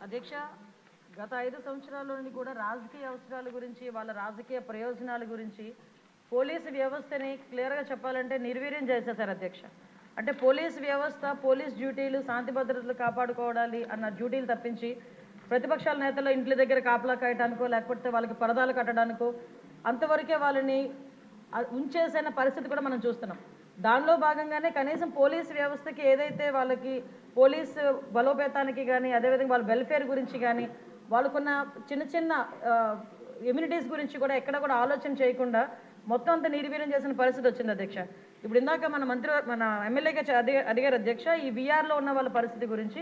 అధ్యక్ష, గత 5 సంవత్సరాల్లోని కూడా రాజకీయ అవసరాల గురించి, వాళ్ళ రాజకీయ ప్రయోజనాల గురించి పోలీసు వ్యవస్థని క్లియర్‌గా చెప్పాలంటే నిర్వీర్యం చేసేశారు అధ్యక్ష. అంటే పోలీసు వ్యవస్థ, పోలీస్ డ్యూటీలు శాంతి భద్రతలు కాపాడుకోవడాలి అన్న డ్యూటీలు తప్పించి ప్రతిపక్షాల నేతల ఇంట్ల దగ్గర కాపలా కాయటానికో, లేకపోతే వాళ్ళకి పరదాలు కట్టడానికో అంతవరకే వాళ్ళని ఉంచేసిన పరిస్థితి కూడా మనం చూస్తున్నాం. దానిలో భాగంగానే కనీసం పోలీసు వ్యవస్థకి ఏదైతే వాళ్ళకి పోలీసు బలోపేతానికి కానీ, అదేవిధంగా వాళ్ళ వెల్ఫేర్ గురించి కానీ, వాళ్ళకున్న చిన్న చిన్న ఇమ్యూనిటీస్ గురించి కూడా ఎక్కడ కూడా ఆలోచన చేయకుండా మొత్తం అంతా నిర్వీర్యం చేసిన పరిస్థితి వచ్చింది అధ్యక్ష. ఇప్పుడు ఇందాక మన ఎమ్మెల్యేగా అడిగారు అధ్యక్ష, ఈ వీఆర్లో ఉన్న వాళ్ళ పరిస్థితి గురించి.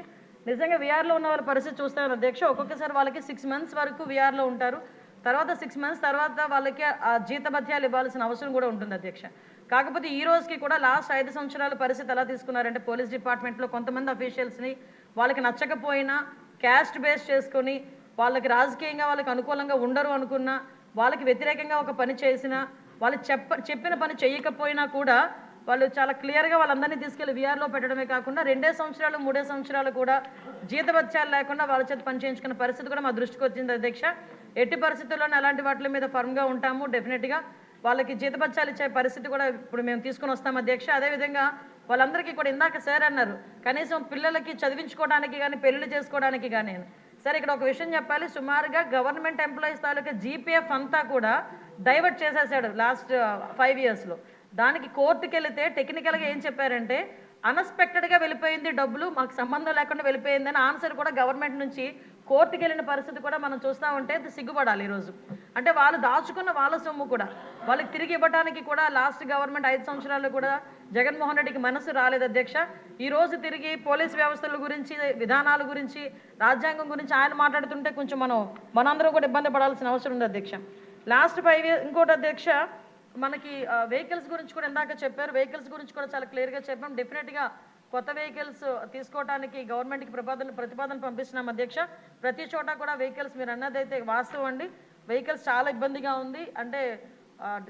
నిజంగా వీఆర్లో ఉన్న వాళ్ళ పరిస్థితి చూస్తాను అధ్యక్ష, ఒక్కొక్కసారి వాళ్ళకి 6 months వరకు వీఆర్లో ఉంటారు. తర్వాత 6 months తర్వాత వాళ్ళకి ఆ జీతభత్యాలు ఇవ్వాల్సిన అవసరం కూడా ఉంటుంది అధ్యక్ష. కాకపోతే ఈ రోజుకి కూడా లాస్ట్ 5 సంవత్సరాల పరిస్థితి ఎలా తీసుకున్నారంటే పోలీస్ డిపార్ట్మెంట్లో కొంతమంది అఫీషియల్స్ని వాళ్ళకి నచ్చకపోయినా క్యాస్ట్ బేస్ చేసుకొని వాళ్ళకి రాజకీయంగా వాళ్ళకి అనుకూలంగా ఉండరు అనుకున్నా, వాళ్ళకి వ్యతిరేకంగా ఒక పని చేసినా, వాళ్ళు చెప్పిన పని చేయకపోయినా కూడా వాళ్ళు చాలా క్లియర్గా వాళ్ళందరినీ తీసుకెళ్లి వీఆర్లో పెట్టడమే కాకుండా 2 సంవత్సరాలు 3 సంవత్సరాలు కూడా జీతభత్యాలు లేకుండా వాళ్ళ చేత పని చేయించుకున్న పరిస్థితి కూడా మా దృష్టికి వచ్చింది అధ్యక్ష. ఎట్టి పరిస్థితుల్లోనే అలాంటి వాటి మీద ఫర్మ్గా ఉంటాము. డెఫినెట్గా వాళ్ళకి జీతభత్యాలు ఇచ్చే పరిస్థితి కూడా ఇప్పుడు మేము తీసుకొని వస్తాం అధ్యక్ష. అదేవిధంగా వాళ్ళందరికీ కూడా ఇందాక సార్ అన్నారు, కనీసం పిల్లలకి చదివించుకోవడానికి కానీ, పెళ్లిళ్ళు చేసుకోవడానికి కానీ. సార్ ఇక్కడ ఒక విషయం చెప్పాలి, సుమారుగా గవర్నమెంట్ ఎంప్లాయీస్ తాలూకా జీపీఎఫ్ అంతా కూడా డైవర్ట్ చేసేసాడు లాస్ట్ 5 yearsలో. దానికి కోర్టుకి వెళితే టెక్నికల్గా ఏం చెప్పారంటే అన్ఎక్స్పెక్టెడ్గా వెళ్ళిపోయింది, డబ్బులు మాకు సంబంధం లేకుండా వెళ్ళిపోయిందని ఆన్సర్ కూడా గవర్నమెంట్ నుంచి కోర్టుకి వెళ్ళిన పరిస్థితి కూడా మనం చూస్తూ ఉంటే సిగ్గుపడాలి ఈరోజు. అంటే వాళ్ళు దాచుకున్న వాళ్ళ సొమ్ము కూడా వాళ్ళకి తిరిగి ఇవ్వడానికి కూడా లాస్ట్ గవర్నమెంట్ 5 సంవత్సరాల్లో కూడా జగన్మోహన్ రెడ్డికి మనసు రాలేదు అధ్యక్ష. ఈరోజు తిరిగి పోలీస్ వ్యవస్థల గురించి, విధానాల గురించి, రాజ్యాంగం గురించి ఆయన మాట్లాడుతుంటే కొంచెం మనందరం కూడా ఇబ్బంది పడాల్సిన అవసరం ఉంది అధ్యక్ష. లాస్ట్ 5 years ఇంకోటి అధ్యక్ష, మనకి వెహికల్స్ గురించి కూడా ఇందాక చెప్పారు. వెహికల్స్ గురించి కూడా చాలా క్లియర్గా చెప్పాం. డెఫినెట్గా కొత్త వెహికల్స్ తీసుకోవడానికి గవర్నమెంట్కి ప్రతిపాదన పంపిస్తున్నాం అధ్యక్ష. ప్రతి చోట కూడా వెహికల్స్ మీరు అన్నదైతే వాస్తవం అండి. వెహికల్స్ చాలా ఇబ్బందిగా ఉంది. అంటే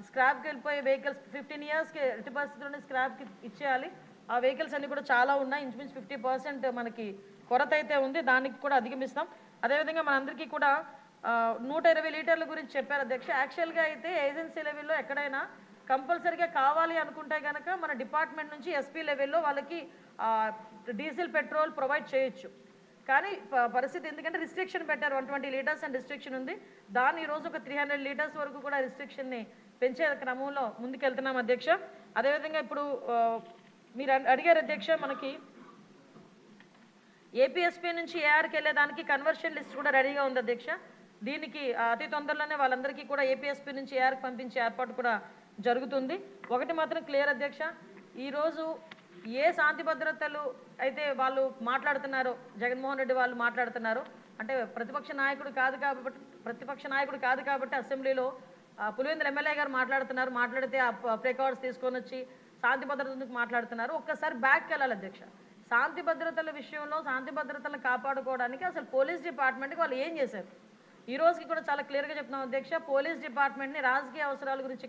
స్క్రాప్కి వెళ్ళిపోయే వెహికల్స్ 15 yearsకి ఎట్టి పరిస్థితుల్లోనే స్క్రాప్కి ఇచ్చేయాలి. ఆ వెహికల్స్ అన్నీ కూడా చాలా ఉన్నాయి. ఇంచుమించు 50% మనకి కొరత అయితే ఉంది. దానికి కూడా అధిగమిస్తాం. అదేవిధంగా మనందరికీ కూడా 120 లీటర్ల గురించి చెప్పారు అధ్యక్ష. యాక్చువల్గా అయితే ఏజెన్సీ లెవెల్లో ఎక్కడైనా కంపల్సరీగా కావాలి అనుకుంటే కనుక మన డిపార్ట్మెంట్ నుంచి ఎస్పీ లెవెల్లో వాళ్ళకి డీజిల్, పెట్రోల్ ప్రొవైడ్ చేయొచ్చు. కానీ పరిస్థితి ఎందుకంటే రిస్ట్రిక్షన్ పెట్టారు, 120 liters అని రిస్ట్రిక్షన్ ఉంది. దాన్ని ఈరోజు ఒక 300 liters వరకు కూడా రిస్ట్రిక్షన్ని పెంచే క్రమంలో ముందుకెళ్తున్నాం అధ్యక్ష. అదేవిధంగా ఇప్పుడు మీరు అడిగారు అధ్యక్ష, మనకి ఏపీఎస్పీ నుంచి ఏఆర్కి వెళ్ళేదానికి కన్వర్షన్ లిస్ట్ కూడా రెడీగా ఉంది అధ్యక్ష. దీనికి అతి తొందరలోనే వాళ్ళందరికీ కూడా ఏపీఎస్పీ నుంచి ఏఆర్కి పంపించే ఏర్పాటు కూడా జరుగుతుంది. ఒకటి మాత్రం క్లియర్ అధ్యక్ష, ఈరోజు ఏ శాంతి భద్రతలు అయితే వాళ్ళు మాట్లాడుతున్నారో, జగన్మోహన్ రెడ్డి వాళ్ళు మాట్లాడుతున్నారో, అంటే ప్రతిపక్ష నాయకుడు కాదు కాబట్టి అసెంబ్లీలో పులివెందుల ఎమ్మెల్యే గారు మాట్లాడితే ఆ ప్రికార్డ్స్ తీసుకొని వచ్చి శాంతి భద్రతలకు మాట్లాడుతున్నారు. ఒక్కసారి బ్యాక్కి వెళ్ళాలి అధ్యక్ష. శాంతి భద్రతల విషయంలో శాంతి భద్రతలను కాపాడుకోవడానికి అసలు పోలీస్ డిపార్ట్మెంట్కి వాళ్ళు ఏం చేశారు? ఈ రోజుకి కూడా చాలా క్లియర్గా చెప్తున్నాం అధ్యక్ష. పోలీస్ డిపార్ట్మెంట్ని రాజకీయ అవసరాల గురించి